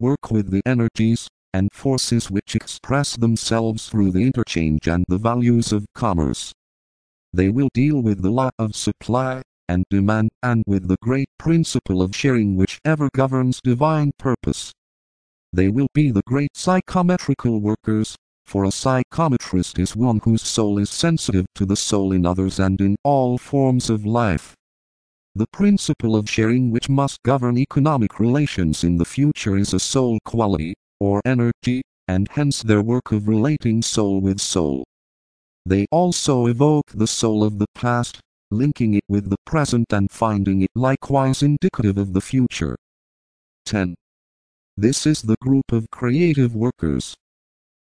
work with the energies and forces which express themselves through the interchange and the values of commerce. They will deal with the law of supply and demand and with the great principle of sharing which ever governs divine purpose. They will be the great psychometrical workers, for a psychometrist is one whose soul is sensitive to the soul in others and in all forms of life. The principle of sharing which must govern economic relations in the future is a soul quality, or energy, and hence their work of relating soul with soul. They also evoke the soul of the past, linking it with the present and finding it likewise indicative of the future. 10. This is the group of creative workers.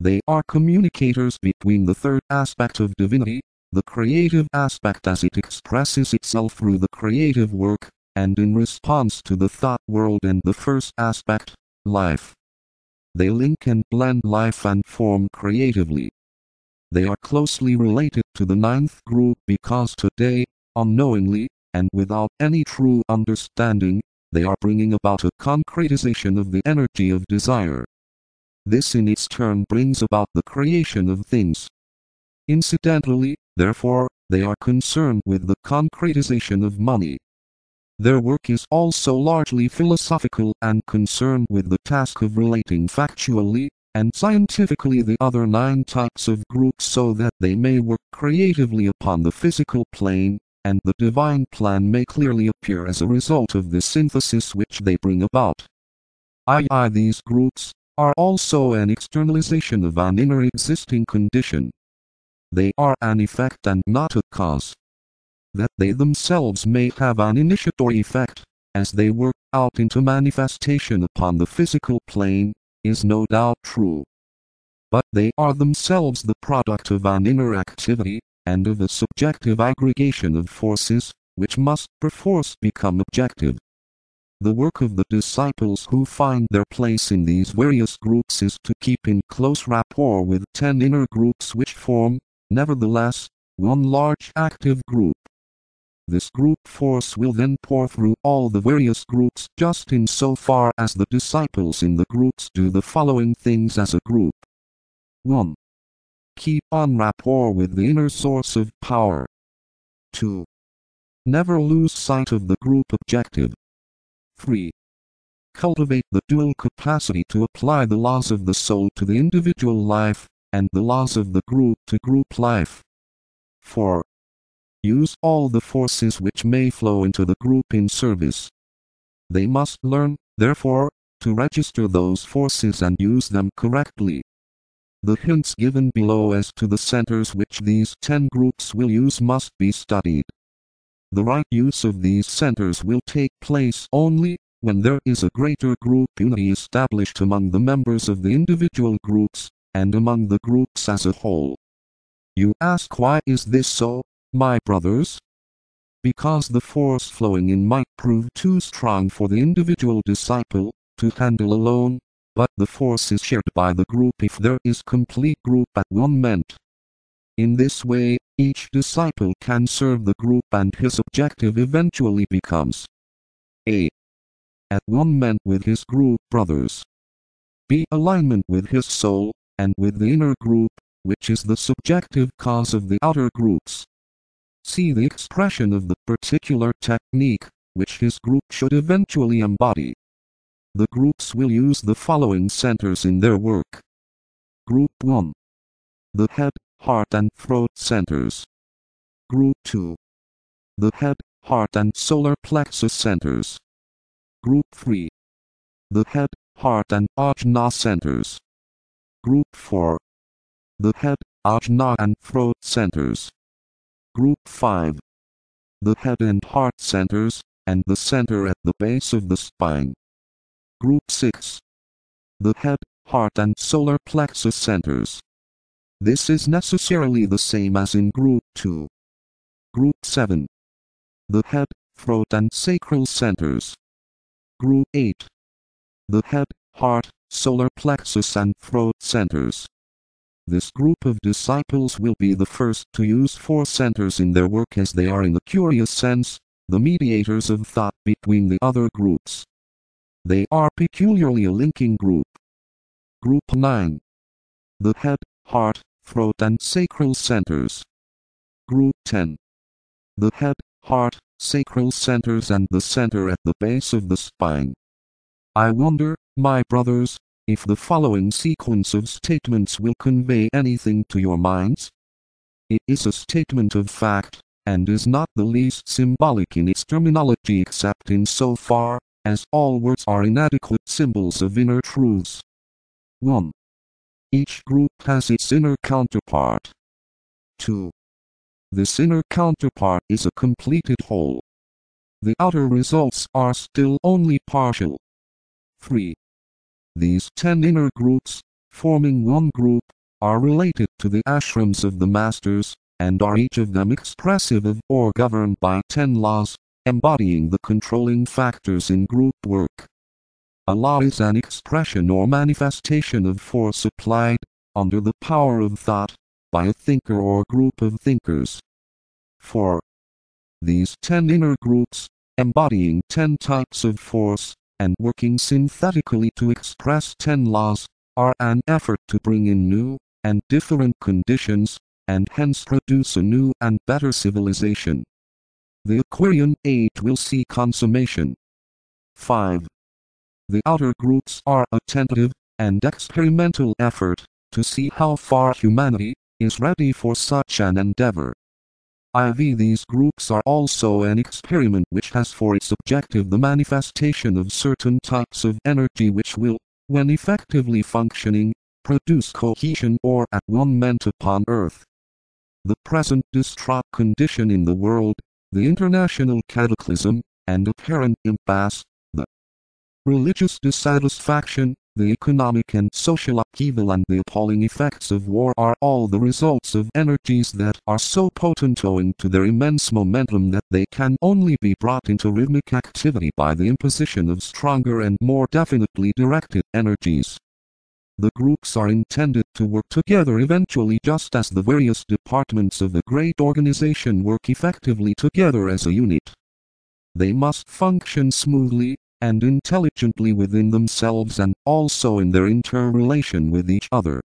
They are communicators between the third aspect of divinity, the creative aspect as it expresses itself through the creative work, and in response to the thought world, and the first aspect, life. They link and blend life and form creatively. They are closely related to the ninth group because today, unknowingly, and without any true understanding, they are bringing about a concretization of the energy of desire. This in its turn brings about the creation of things. Incidentally, therefore, they are concerned with the concretization of money. Their work is also largely philosophical and concerned with the task of relating factually and scientifically the other 9 types of groups so that they may work creatively upon the physical plane, and the divine plan may clearly appear as a result of the synthesis which they bring about. These groups are also an externalization of an inner existing condition. They are an effect and not a cause. That they themselves may have an initiatory effect, as they work out into manifestation upon the physical plane, is no doubt true. But they are themselves the product of an inner activity, and of a subjective aggregation of forces, which must perforce become objective. The work of the disciples who find their place in these various groups is to keep in close rapport with 10 inner groups which form, nevertheless, one large active group. This group force will then pour through all the various groups just in so far as the disciples in the groups do the following things as a group. 1. Keep on rapport with the inner source of power. 2. Never lose sight of the group objective. 3. Cultivate the dual capacity to apply the laws of the soul to the individual life, and the laws of the group to group life. 4. Use all the forces which may flow into the group in service. They must learn, therefore, to register those forces and use them correctly. The hints given below as to the centers which these 10 groups will use must be studied. The right use of these centers will take place only when there is a greater group unity established among the members of the individual groups, and among the groups as a whole. You ask, why is this so, my brothers? Because the force flowing in might prove too strong for the individual disciple to handle alone, but the force is shared by the group if there is complete group at one moment. In this way, each disciple can serve the group and his objective eventually becomes A. At one moment with his group brothers. B. Alignment with his soul, and with the inner group, which is the subjective cause of the outer groups. C. The expression of the particular technique, which his group should eventually embody. The groups will use the following centers in their work. Group 1. The head, heart and throat centers. Group 2. The head, heart and solar plexus centers. Group 3. The head, heart and ajna centers. Group 4. The head, ajna and throat centers. Group 5. The head and heart centers, and the center at the base of the spine. Group 6. The head, heart and solar plexus centers. This is necessarily the same as in Group 2. Group 7. The head, throat and sacral centers. Group 8. The head, heart, solar plexus and throat centers. This group of disciples will be the first to use 4 centers in their work, as they are in a curious sense, the mediators of thought between the other groups. They are peculiarly a linking group. Group 9. The head, heart, throat and sacral centers. Group 10. The head, heart, sacral centers and the center at the base of the spine. I wonder, my brothers, if the following sequence of statements will convey anything to your minds. It is a statement of fact, and is not the least symbolic in its terminology except in so far as all words are inadequate symbols of inner truths. 1. Each group has its inner counterpart. 2. This inner counterpart is a completed whole. The outer results are still only partial. 3. These 10 inner groups, forming one group, are related to the ashrams of the masters, and are each of them expressive of or governed by 10 laws, embodying the controlling factors in group work. A law is an expression or manifestation of force applied, under the power of thought, by a thinker or group of thinkers. 4. These 10 inner groups, embodying 10 types of force, and working synthetically to express 10 laws, are an effort to bring in new and different conditions, and hence produce a new and better civilization. The Aquarian age will see consummation. 5. The outer groups are a tentative and experimental effort to see how far humanity is ready for such an endeavor. These groups are also an experiment which has for its objective the manifestation of certain types of energy which will, when effectively functioning, produce cohesion or at one ment upon earth. The present distraught condition in the world, the international cataclysm, and apparent impasse, the religious dissatisfaction, the economic and social upheaval and the appalling effects of war are all the results of energies that are so potent owing to their immense momentum that they can only be brought into rhythmic activity by the imposition of stronger and more definitely directed energies. The groups are intended to work together eventually just as the various departments of a great organization work effectively together as a unit. They must function smoothly and intelligently within themselves and also in their interrelation with each other.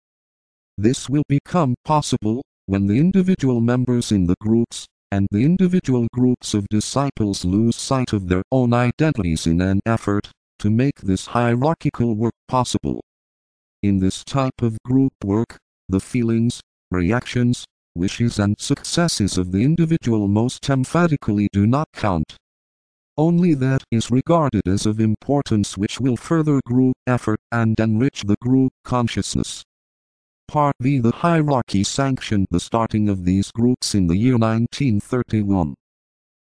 This will become possible when the individual members in the groups and the individual groups of disciples lose sight of their own identities in an effort to make this hierarchical work possible. In this type of group work, the feelings, reactions, wishes and successes of the individual most emphatically do not count. Only that is regarded as of importance which will further group effort and enrich the group consciousness. Part V. The hierarchy sanctioned the starting of these groups in the year 1931.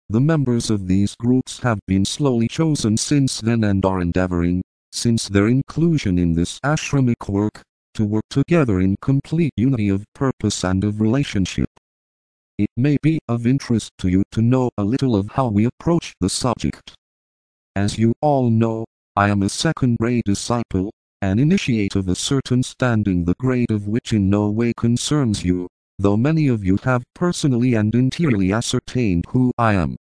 The members of these groups have been slowly chosen since then and are endeavoring, since their inclusion in this ashramic work, to work together in complete unity of purpose and of relationship. It may be of interest to you to know a little of how we approach the subject. As you all know, I am a second-grade disciple, an initiate of a certain standing the grade of which in no way concerns you, though many of you have personally and interiorly ascertained who I am.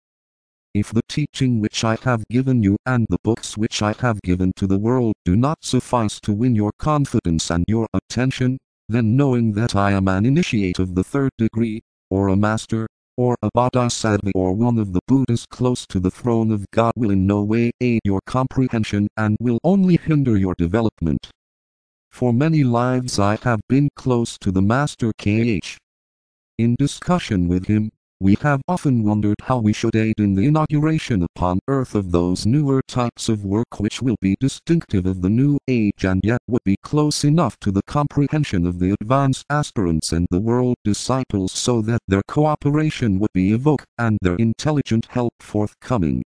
If the teaching which I have given you and the books which I have given to the world do not suffice to win your confidence and your attention, then knowing that I am an initiate of the 3rd degree, or a master, or a bodhisattva or one of the Buddhas close to the throne of God will in no way aid your comprehension and will only hinder your development. For many lives I have been close to the Master KH. In discussion with him, we have often wondered how we should aid in the inauguration upon earth of those newer types of work which will be distinctive of the new age and yet would be close enough to the comprehension of the advanced aspirants and the world disciples so that their cooperation would be evoked and their intelligent help forthcoming.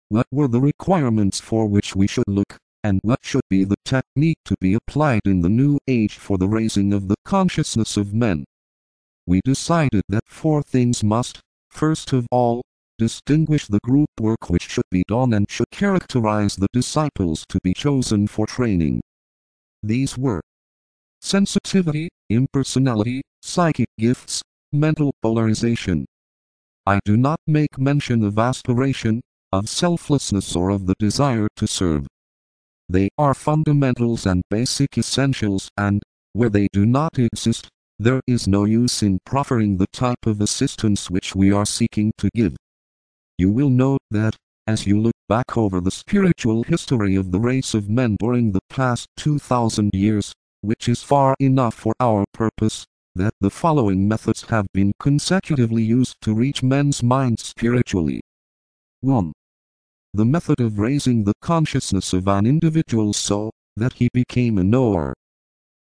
What were the requirements for which we should look, and what should be the technique to be applied in the new age for the raising of the consciousness of men? We decided that 4 things must, first of all, distinguish the group work which should be done and should characterize the disciples to be chosen for training. These were sensitivity, impersonality, psychic gifts, mental polarization. I do not make mention of aspiration, of selflessness or of the desire to serve. They are fundamentals and basic essentials, and, where they do not exist, there is no use in proffering the type of assistance which we are seeking to give. You will note that, as you look back over the spiritual history of the race of men during the past 2,000 years, which is far enough for our purpose, that the following methods have been consecutively used to reach men's minds spiritually. 1. The method of raising the consciousness of an individual so that he became a knower.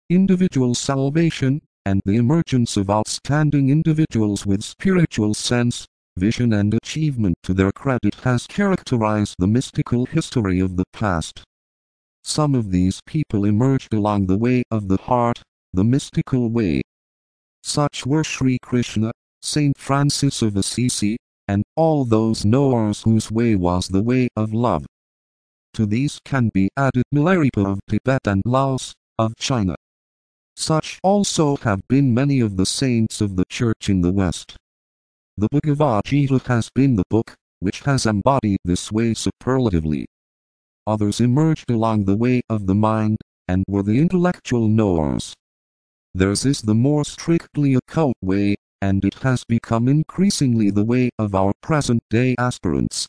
Individual salvation, and the emergence of outstanding individuals with spiritual sense, vision and achievement to their credit has characterized the mystical history of the past. Some of these people emerged along the way of the heart, the mystical way. Such were Sri Krishna, Saint Francis of Assisi, and all those knowers whose way was the way of love. To these can be added Milarepa of Tibet and Laos, of China. Such also have been many of the saints of the Church in the West. The Bhagavad Gita has been the book which has embodied this way superlatively. Others emerged along the way of the mind, and were the intellectual knowers. Theirs is the more strictly occult way, and it has become increasingly the way of our present-day aspirants.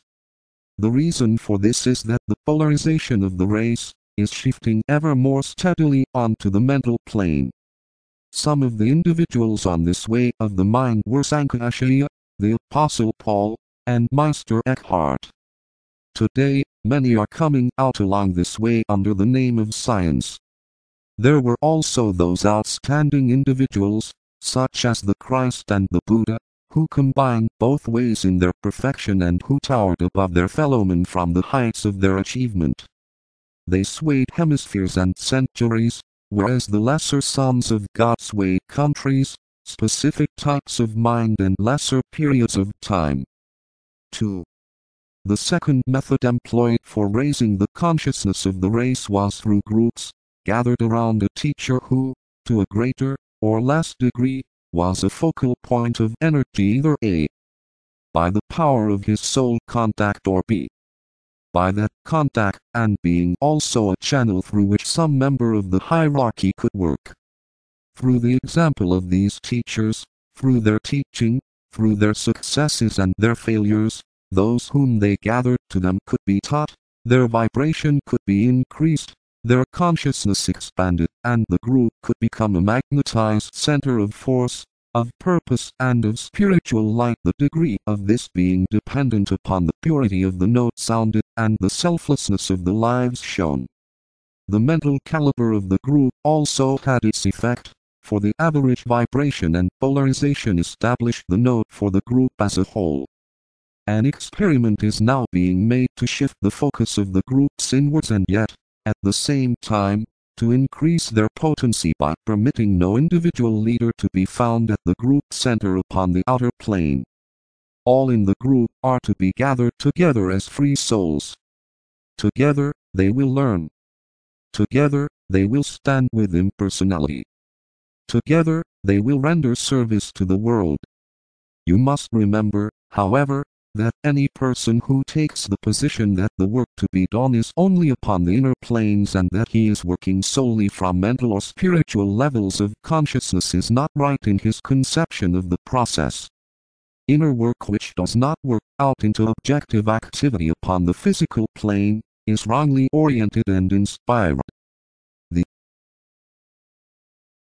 The reason for this is that the polarization of the race is shifting ever more steadily onto the mental plane. Some of the individuals on this way of the mind were Sankarsaya, the Apostle Paul, and Meister Eckhart. Today, many are coming out along this way under the name of science. There were also those outstanding individuals, such as the Christ and the Buddha, who combined both ways in their perfection and who towered above their fellowmen from the heights of their achievement. They swayed hemispheres and centuries, whereas the lesser sons of God swayed countries, specific types of mind and lesser periods of time. 2. The second method employed for raising the consciousness of the race was through groups, gathered around a teacher who, to a greater or less degree, was a focal point of energy either A. by the power of his soul contact or B. by that contact and being also a channel through which some member of the hierarchy could work. Through the example of these teachers, through their teaching, through their successes and their failures, those whom they gathered to them could be taught, their vibration could be increased, their consciousness expanded, and the group could become a magnetized center of force, of purpose and of spiritual light, the degree of this being dependent upon the purity of the note sounded and the selflessness of the lives shown. The mental caliber of the group also had its effect, for the average vibration and polarization established the note for the group as a whole. An experiment is now being made to shift the focus of the groups inwards and yet, at the same time, to increase their potency by permitting no individual leader to be found at the group center upon the outer plane. All in the group are to be gathered together as free souls. Together, they will learn. Together, they will stand with impersonality. Together, they will render service to the world. You must remember, however, that any person who takes the position that the work to be done is only upon the inner planes and that he is working solely from mental or spiritual levels of consciousness is not right in his conception of the process. Inner work which does not work out into objective activity upon the physical plane, is wrongly oriented and inspired.